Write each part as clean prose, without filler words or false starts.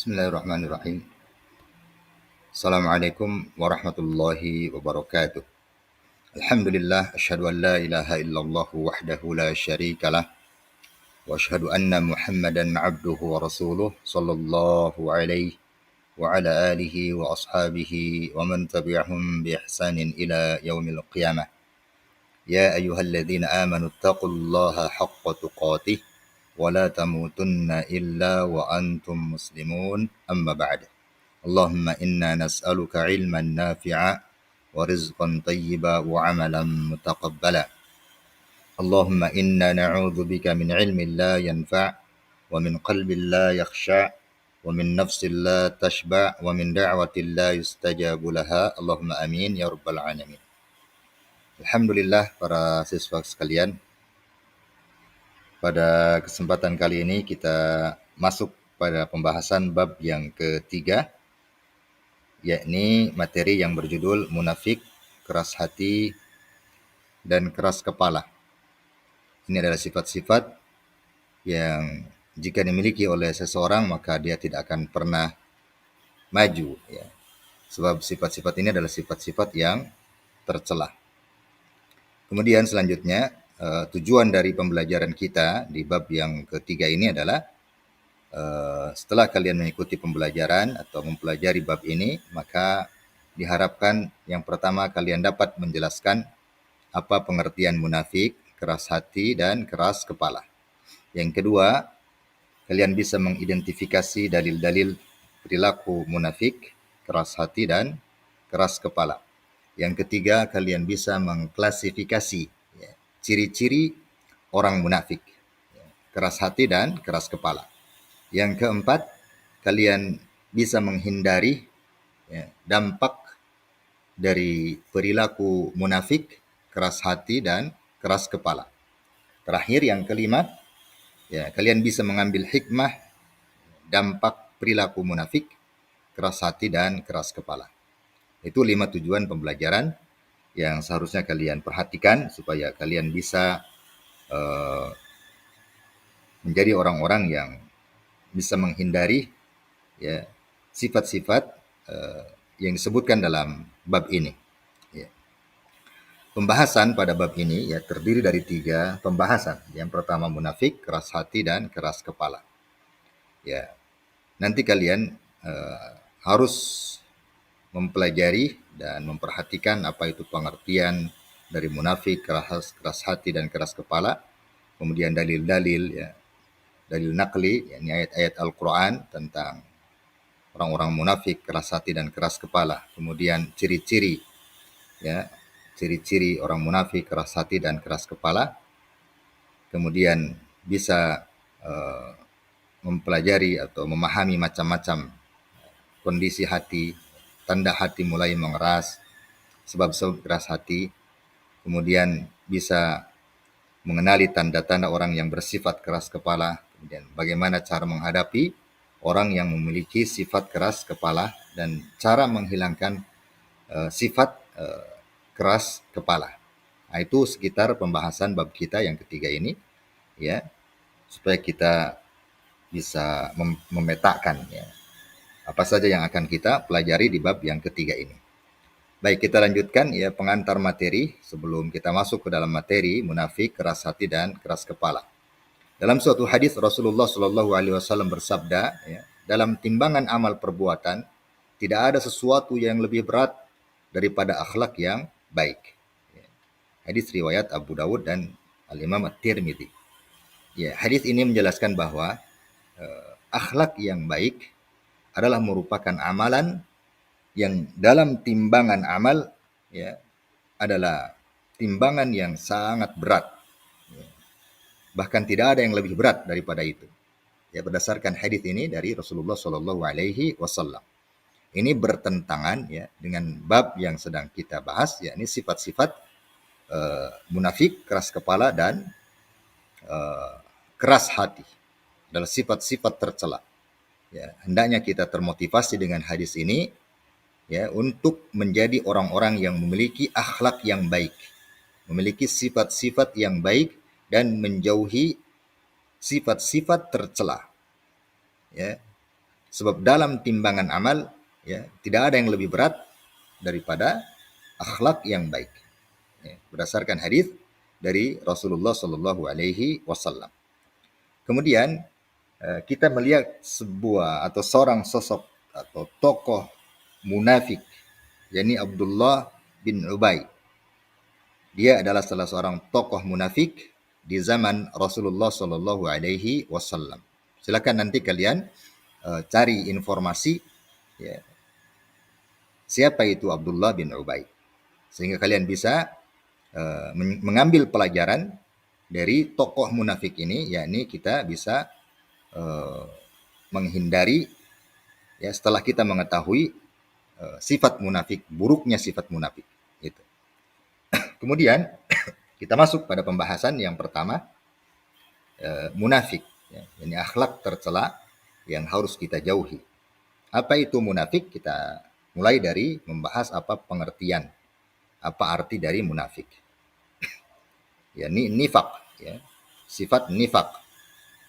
Bismillahirrahmanirrahim. Assalamualaikum warahmatullahi wabarakatuh. Alhamdulillah, asyhadu an la ilaha illallah wahdahu la syarikalah wa asyhadu anna Muhammadan abduhu wa rasuluh sallallahu alaihi wa ala alihi wa ashabihi wa man tabi'ahum bi ihsanin ila yaumil qiyamah. Ya ayyuhalladzina amanu taqullaha haqqa tuqatih wa la tamutunna illa wa antum muslimun. Amma ba'd. اللهم إنا نسألك علما نافعا ورزقا طيبا وعملا متقبلا. اللهم إنا نعوذ بك من علم لا ينفع ومن قلب لا يخشع ومن نفس لا تشبع ومن دعوة لا يستجاب لها. اللهم آمين ya rabbal alamin. Alhamdulillah para siswa sekalian, pada kesempatan kali ini kita masuk pada pembahasan bab yang ketiga, yakni materi yang berjudul munafik, keras hati, dan keras kepala. Ini adalah sifat-sifat yang jika dimiliki oleh seseorang maka dia tidak akan pernah maju, ya. Sebab sifat-sifat ini adalah sifat-sifat yang tercela. Kemudian selanjutnya, tujuan dari pembelajaran kita di bab yang ketiga ini adalah setelah kalian mengikuti pembelajaran atau mempelajari bab ini, maka diharapkan yang pertama kalian dapat menjelaskan apa pengertian munafik, keras hati, dan keras kepala. Yang kedua, kalian bisa mengidentifikasi dalil-dalil perilaku munafik, keras hati, dan keras kepala. Yang ketiga, kalian bisa mengklasifikasi ciri-ciri orang munafik, keras hati, dan keras kepala. Yang keempat, kalian bisa menghindari dampak dari perilaku munafik, keras hati, dan keras kepala. Terakhir, yang kelima, kalian bisa mengambil hikmah dampak perilaku munafik, keras hati, dan keras kepala. Itu 5 tujuan pembelajaran yang seharusnya kalian perhatikan supaya kalian bisa menjadi orang-orang yang bisa menghindari sifat-sifat yang disebutkan dalam bab ini. Pembahasan pada bab ini terdiri dari 3 pembahasan. Yang pertama munafik, keras hati, dan keras kepala. Nanti kalian harus mempelajari dan memperhatikan apa itu pengertian dari munafik, keras hati, dan keras kepala. Kemudian dalil-dalil, dalil nakli, yakni ayat-ayat Al-Quran tentang orang-orang munafik, keras hati, dan keras kepala. Kemudian ciri-ciri orang munafik, keras hati, dan keras kepala. Kemudian bisa mempelajari atau memahami macam-macam kondisi hati, tanda hati mulai mengeras, sebab-sebab keras hati. Kemudian bisa mengenali tanda-tanda orang yang bersifat keras kepala. Kemudian bagaimana cara menghadapi orang yang memiliki sifat keras kepala dan cara menghilangkan sifat keras kepala. Nah, itu sekitar pembahasan bab kita yang ketiga ini, supaya kita bisa memetakan apa saja yang akan kita pelajari di bab yang ketiga ini. Baik, kita lanjutkan pengantar materi sebelum kita masuk ke dalam materi munafik, keras hati, dan keras kepala. Dalam suatu hadis Rasulullah Shallallahu Alaihi Wasallam bersabda, dalam timbangan amal perbuatan tidak ada sesuatu yang lebih berat daripada akhlak yang baik. Hadis riwayat Abu Dawud dan Al-Imam At-Tirmidzi. Hadis ini menjelaskan bahwa akhlak yang baik adalah merupakan amalan yang dalam timbangan amal adalah timbangan yang sangat berat. Bahkan tidak ada yang lebih berat daripada itu. Berdasarkan hadis ini dari Rasulullah Shallallahu Alaihi Wasallam. Ini bertentangan dengan bab yang sedang kita bahas, yakni sifat-sifat munafik, keras kepala, dan keras hati. Adalah sifat-sifat tercela. Hendaknya kita termotivasi dengan hadis ini untuk menjadi orang-orang yang memiliki akhlak yang baik, memiliki sifat-sifat yang baik, dan menjauhi sifat-sifat tercela. Sebab dalam timbangan amal, ya, tidak ada yang lebih berat daripada akhlak yang baik. Ya, berdasarkan hadis dari Rasulullah Shallallahu Alaihi Wasallam. Kemudian kita melihat sebuah atau seorang sosok atau tokoh munafik, yakni Abdullah bin Ubay. Dia adalah salah seorang tokoh munafik di zaman Rasulullah Shallallahu Alaihi Wasallam. Silakan nanti kalian cari informasi, ya, siapa itu Abdullah bin Ubay, sehingga kalian bisa mengambil pelajaran dari tokoh munafik ini, yakni kita bisa menghindari, ya, setelah kita mengetahui sifat munafik, buruknya sifat munafik. Gitu. Kemudian kita masuk pada pembahasan yang pertama, munafik. Ya, ini akhlak tercela yang harus kita jauhi. Apa itu munafik? Kita mulai dari membahas apa pengertian, apa arti dari munafik. Ya, ini nifak, ya, sifat nifak,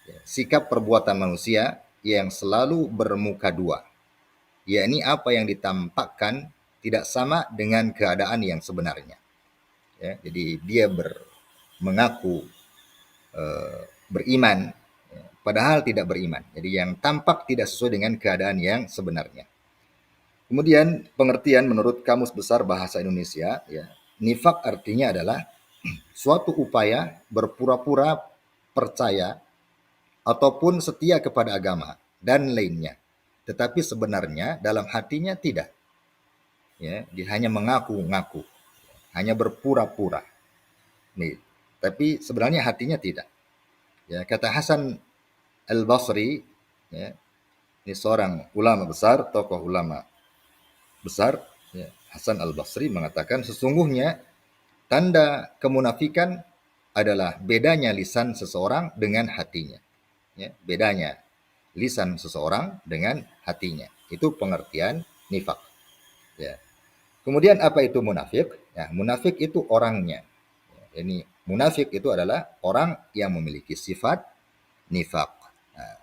ya, sikap perbuatan manusia yang selalu bermuka dua, yakni apa yang ditampakkan tidak sama dengan keadaan yang sebenarnya. Ya, jadi dia mengaku beriman, ya, padahal tidak beriman. Jadi yang tampak tidak sesuai dengan keadaan yang sebenarnya. Kemudian pengertian menurut Kamus Besar Bahasa Indonesia, ya, nifak artinya adalah suatu upaya berpura-pura percaya ataupun setia kepada agama dan lainnya, tetapi sebenarnya dalam hatinya tidak. Ya, dia hanya mengaku-ngaku, hanya berpura-pura. Nih, tapi sebenarnya hatinya tidak. Ya, kata Hasan Al-Basri, ya, ini seorang ulama besar, tokoh ulama besar, ya, Hasan Al-Basri mengatakan sesungguhnya tanda kemunafikan adalah bedanya lisan seseorang dengan hatinya. Ya, bedanya lisan seseorang dengan hatinya. Itu pengertian nifak. Ya. Kemudian apa itu munafik? Ya, munafik itu orangnya. Ya, ini munafik itu adalah orang yang memiliki sifat nifak. Nah,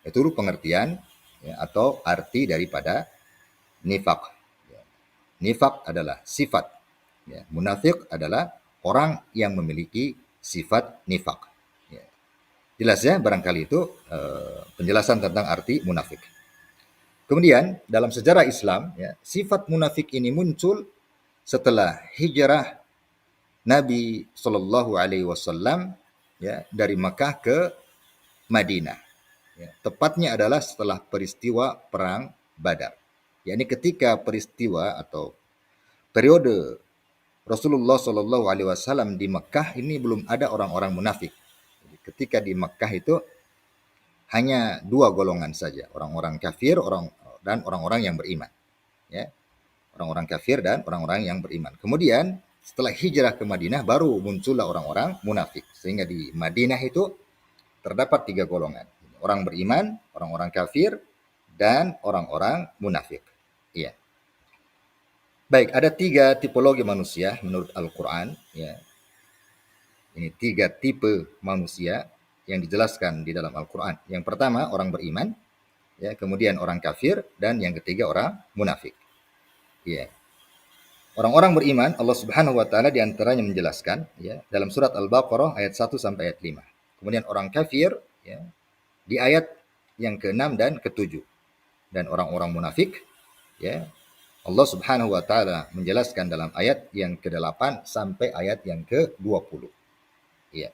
itu pengertian, ya, atau arti daripada nifak. Ya. Nifak adalah sifat. Ya. Munafik adalah orang yang memiliki sifat nifak. Ya. Jelas ya, barangkali itu penjelasan tentang arti munafik. Kemudian dalam sejarah Islam, ya, sifat munafik ini muncul setelah hijrah Nabi Shallallahu Alaihi Wasallam, ya, dari Makkah ke Madinah. Ya, tepatnya adalah setelah peristiwa perang Badar. Yakni ketika peristiwa atau periode Rasulullah Shallallahu Alaihi Wasallam di Makkah ini belum ada orang-orang munafik. Jadi ketika di Makkah itu hanya dua golongan saja, orang-orang kafir dan orang-orang yang beriman. Ya, orang-orang kafir dan orang-orang yang beriman. Kemudian setelah hijrah ke Madinah baru muncullah orang-orang munafik. Sehingga di Madinah itu terdapat tiga golongan. Orang beriman, orang-orang kafir, dan orang-orang munafik. Iya. Baik, ada tiga tipologi manusia menurut Al-Quran. Ya. Ini tiga tipe manusia yang dijelaskan di dalam Al-Quran. Yang pertama orang beriman, ya, kemudian orang kafir, dan yang ketiga orang munafik. Ya. Orang-orang beriman, Allah Subhanahu wa taala di antaranya menjelaskan, ya, dalam surat Al-Baqarah ayat 1 sampai ayat 5. Kemudian orang kafir, ya, di ayat yang ke-6 dan ke-7. Dan orang-orang munafik, ya, Allah Subhanahu wa taala menjelaskan dalam ayat yang ke-8 sampai ayat yang ke-20. Ya.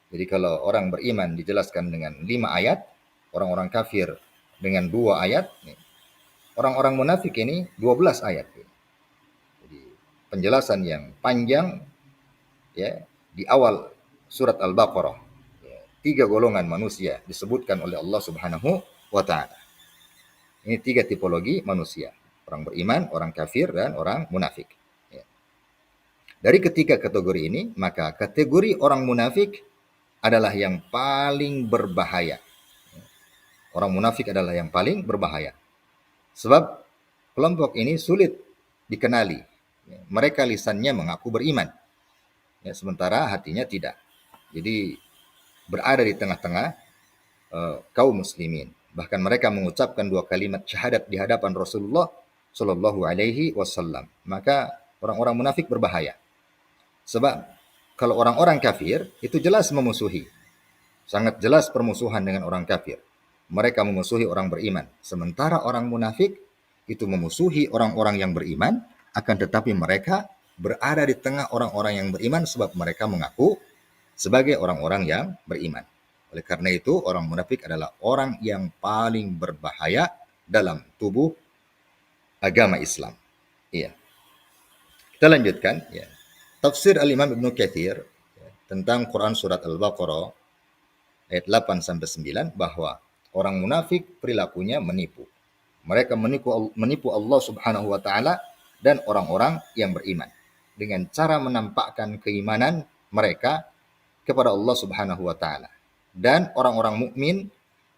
Jadi kalau orang beriman dijelaskan dengan 5 ayat, orang-orang kafir dengan 2 ayat, orang-orang munafik ini 12 ayat. Jadi penjelasan yang panjang, ya, di awal surat Al-Baqarah. Ya, tiga golongan manusia disebutkan oleh Allah Subhanahu wa taala. Ini tiga tipologi manusia. Orang beriman, orang kafir, dan orang munafik. Ya. Dari ketiga kategori ini, maka kategori orang munafik adalah yang paling berbahaya. Orang munafik adalah yang paling berbahaya. Sebab kelompok ini sulit dikenali. Mereka lisannya mengaku beriman, ya, sementara hatinya tidak. Jadi berada di tengah-tengah kaum muslimin. Bahkan mereka mengucapkan 2 kalimat syahadat di hadapan Rasulullah Shallallahu Alaihi Wasallam. Maka orang-orang munafik berbahaya. Sebab kalau orang-orang kafir itu jelas memusuhi, sangat jelas permusuhan dengan orang kafir. Mereka memusuhi orang beriman. Sementara orang munafik itu memusuhi orang-orang yang beriman, akan tetapi mereka berada di tengah orang-orang yang beriman sebab mereka mengaku sebagai orang-orang yang beriman. Oleh karena itu, orang munafik adalah orang yang paling berbahaya dalam tubuh agama Islam. Iya. Kita lanjutkan. Ya. Tafsir Al-Imam Ibnu Katsir tentang Quran surat Al-Baqarah ayat 8 sampai 9 bahwa orang munafik perilakunya menipu. Mereka menipu Allah Subhanahu wa taala dan orang-orang yang beriman dengan cara menampakkan keimanan mereka kepada Allah Subhanahu wa taala. Dan orang-orang mukmin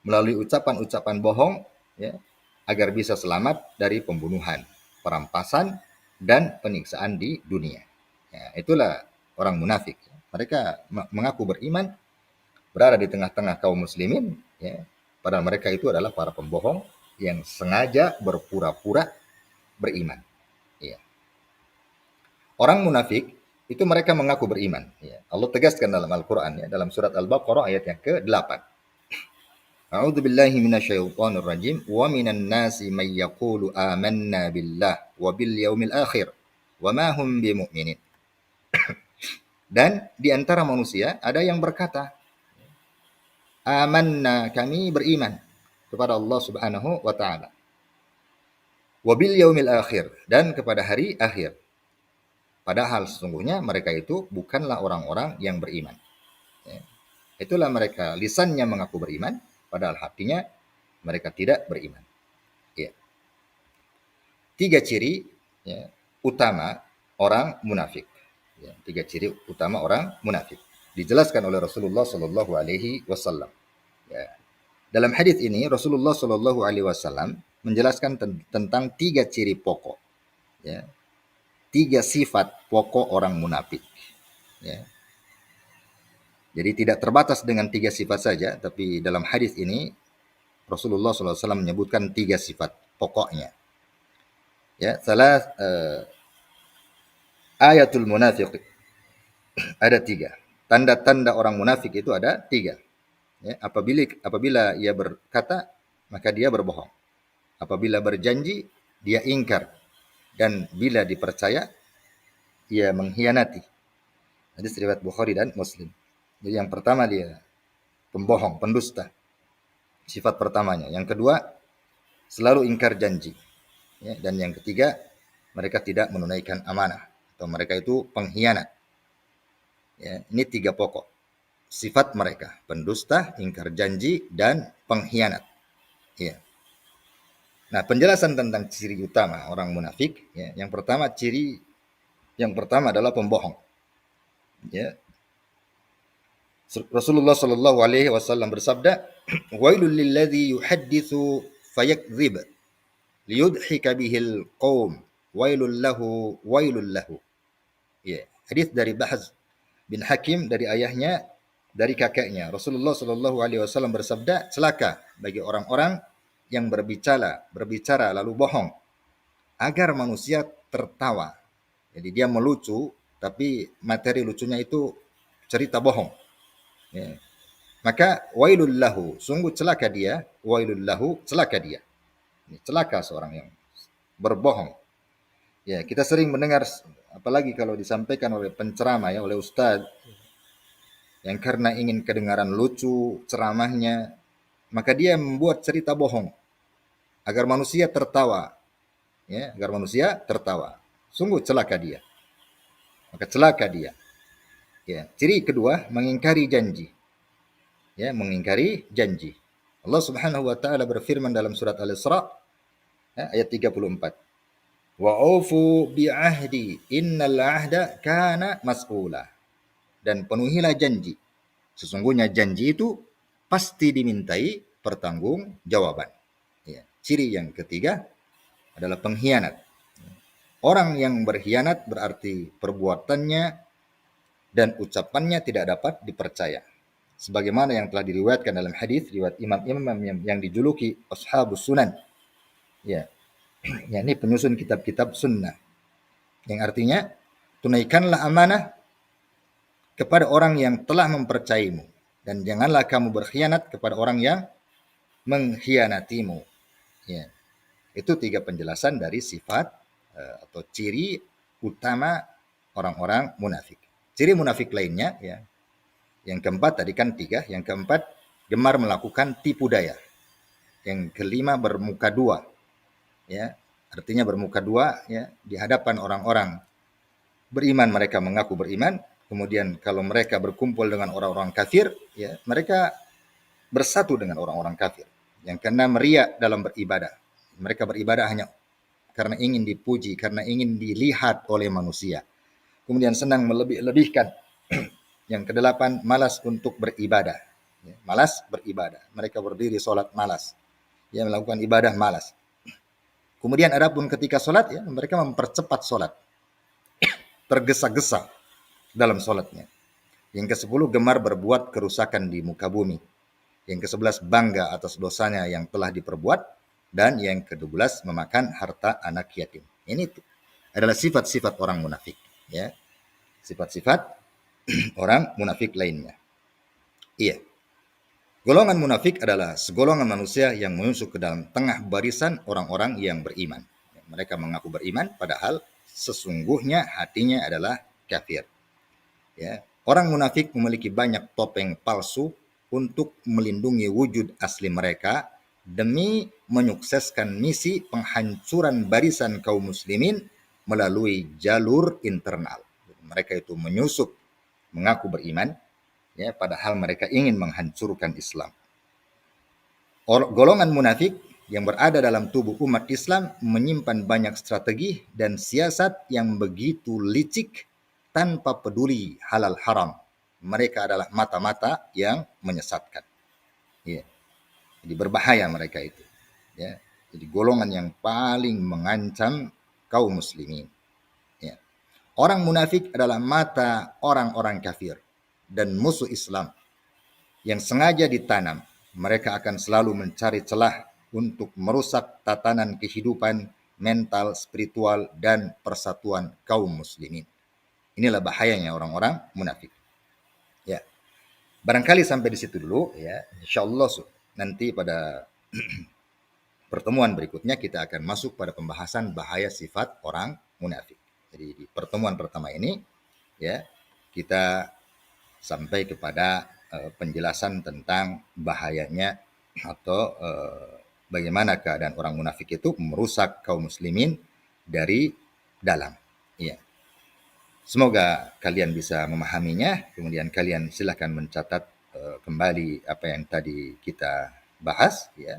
melalui ucapan-ucapan bohong ya, agar bisa selamat dari pembunuhan, perampasan dan penyiksaan di dunia. Ya, itulah orang munafik. Mereka mengaku beriman, berada di tengah-tengah kaum muslimin, ya, padahal mereka itu adalah para pembohong yang sengaja berpura-pura beriman. Ya. Orang munafik itu mereka mengaku beriman. Ya. Allah tegaskan dalam Al-Quran, ya, dalam surat Al-Baqarah ayat yang ke-8. A'udzu billahi minasyaitonir rajim. Wa minan nasi may yaqulu amanna billah wa bil yaumil akhir wa ma hum bimu'minin. Dan di antara manusia ada yang berkata, amanna, kami beriman kepada Allah Subhanahu wa taala. Wa bil yaumil akhir, dan kepada hari akhir. Padahal sesungguhnya mereka itu bukanlah orang-orang yang beriman. Ya. Itulah mereka, lisannya mengaku beriman, padahal hatinya mereka tidak beriman. Ya. 3 ciri ya, utama orang munafik. Ya, 3 ciri utama orang munafik dijelaskan oleh Rasulullah Shallallahu Alaihi Wasallam. Ya. Dalam hadis ini Rasulullah Shallallahu Alaihi Wasallam menjelaskan tentang 3 ciri pokok, ya, 3 sifat pokok orang munafik. Ya. Jadi tidak terbatas dengan 3 sifat saja, tapi dalam hadis ini Rasulullah SAW menyebutkan 3 sifat pokoknya. Ya, salah ayatul munafiq ada 3. Tanda-tanda orang munafik itu ada 3. Ya, apabila ia berkata, maka dia berbohong. Apabila berjanji, dia ingkar. Dan bila dipercaya, ia mengkhianati. Hadis riwayat Bukhari dan Muslim. Jadi yang pertama dia pembohong, pendusta. Sifat pertamanya. Yang kedua, selalu ingkar janji. Ya, dan yang ketiga, mereka tidak menunaikan amanah. Atau mereka itu pengkhianat. Ya, ini 3 pokok. Sifat mereka, pendusta, ingkar janji, dan pengkhianat. Ya. Nah, penjelasan tentang ciri utama orang munafik, ya, yang pertama adalah pembohong. Ya. Rasulullah Shallallahu Alaihi Wasallam bersabda, "Wailul lilladzi yuhadditsu fayakdzib liyudhika bihil qaum, wailul lahu." Ya, hadis dari Bahz bin Hakim dari ayahnya, dari kakeknya. Rasulullah Shallallahu Alaihi Wasallam bersabda, celaka bagi orang-orang yang berbicara lalu bohong, agar manusia tertawa. Jadi dia melucu, tapi materi lucunya itu cerita bohong. Ya. Maka wailul lahu, sungguh celaka dia, wailul lahu, celaka dia. Ini celaka seorang yang berbohong. Ya, kita sering mendengar, apalagi kalau disampaikan oleh penceramah, ya, oleh ustaz, yang karena ingin kedengaran lucu ceramahnya, maka dia membuat cerita bohong agar manusia tertawa. Ya, agar manusia tertawa. Sungguh celaka dia. Maka celaka dia. Ya, ciri kedua, mengingkari janji. Ya, mengingkari janji. Allah Subhanahu wa taala berfirman dalam surat Al-Isra, ya, ayat 34. Wa aufu bi ahdi innal ahda kana mas'ula. Dan penuhilah janji. Sesungguhnya janji itu pasti dimintai pertanggungjawaban. Ya. Ciri yang ketiga adalah pengkhianat. Orang yang berkhianat berarti perbuatannya dan ucapannya tidak dapat dipercaya. sebagaimana yang telah diriwayatkan dalam hadis riwayat imam-imam yang dijuluki ashabus sunan, ya, yakni penyusun kitab-kitab sunnah, yang artinya tunaikanlah amanah kepada orang yang telah mempercayaimu dan janganlah kamu berkhianat kepada orang yang mengkhianatimu. Ya, itu 3 penjelasan dari sifat atau ciri utama orang-orang munafik. Ciri munafik lainnya, ya, yang keempat tadi kan 3, yang keempat gemar melakukan tipu daya. Yang kelima bermuka dua, ya, artinya bermuka dua, ya, di hadapan orang-orang beriman. Mereka mengaku beriman, kemudian kalau mereka berkumpul dengan orang-orang kafir, ya, mereka bersatu dengan orang-orang kafir. Yang keenam riya dalam beribadah. Mereka beribadah hanya karena ingin dipuji, karena ingin dilihat oleh manusia. Kemudian senang melebih-lebihkan. Yang kedelapan malas untuk beribadah. Ya, malas beribadah. Mereka berdiri sholat malas. Ya, melakukan ibadah malas. Kemudian adapun ketika sholat, ya, mereka mempercepat sholat. Tergesa-gesa dalam sholatnya. Yang ke-10 gemar berbuat kerusakan di muka bumi. Yang ke-11 bangga atas dosanya yang telah diperbuat. Dan yang ke-12 memakan harta anak yatim. Ini adalah sifat-sifat orang munafik, ya. Sifat-sifat orang munafik lainnya. Iya. Golongan munafik adalah segolongan manusia yang masuk ke dalam tengah barisan orang-orang yang beriman. Mereka mengaku beriman padahal sesungguhnya hatinya adalah kafir. Ya. Orang munafik memiliki banyak topeng palsu untuk melindungi wujud asli mereka demi menyukseskan misi penghancuran barisan kaum muslimin melalui jalur internal. Mereka itu menyusup mengaku beriman, ya, padahal mereka ingin menghancurkan Islam. Golongan munafik yang berada dalam tubuh umat Islam menyimpan banyak strategi dan siasat yang begitu licik tanpa peduli halal haram. Mereka adalah mata-mata yang menyesatkan. Ya. Jadi berbahaya mereka itu. Ya. Jadi golongan yang paling mengancam kaum muslimin. Ya. Orang munafik adalah mata orang-orang kafir dan musuh Islam yang sengaja ditanam. Mereka akan selalu mencari celah untuk merusak tatanan kehidupan, mental, spiritual, dan persatuan kaum muslimin. Inilah bahayanya orang-orang munafik. Ya, barangkali sampai di situ dulu, ya. Insyaallah nanti pada pertemuan berikutnya kita akan masuk pada pembahasan bahaya sifat orang munafik. Jadi di pertemuan pertama ini, ya, kita sampai kepada penjelasan tentang bahayanya atau bagaimana keadaan orang munafik itu merusak kaum muslimin dari dalam. Ya. Semoga kalian bisa memahaminya, kemudian kalian silahkan mencatat kembali apa yang tadi kita bahas, ya,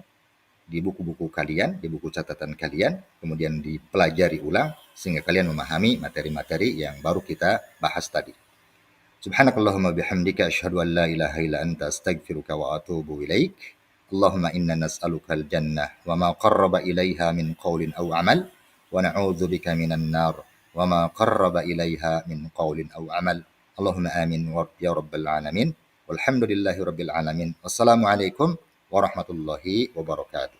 di buku-buku kalian, di buku catatan kalian, kemudian dipelajari ulang sehingga kalian memahami materi-materi yang baru kita bahas tadi. Subhanakallahumma bihamdika asyhadu an la ilaha illa anta astaghfiruka wa atubu ilaik. Allahumma inna nas'aluka al-jannah wa ma qarraba ilaiha min qawlin aw amal wa na'udzubika minan nar wa ma qarraba ilaiha min qawlin aw amal. Allahumma amin ya rabbal alamin. Walhamdulillahi rabbil alamin. Wassalamu alaikum warahmatullahi wabarakatuh.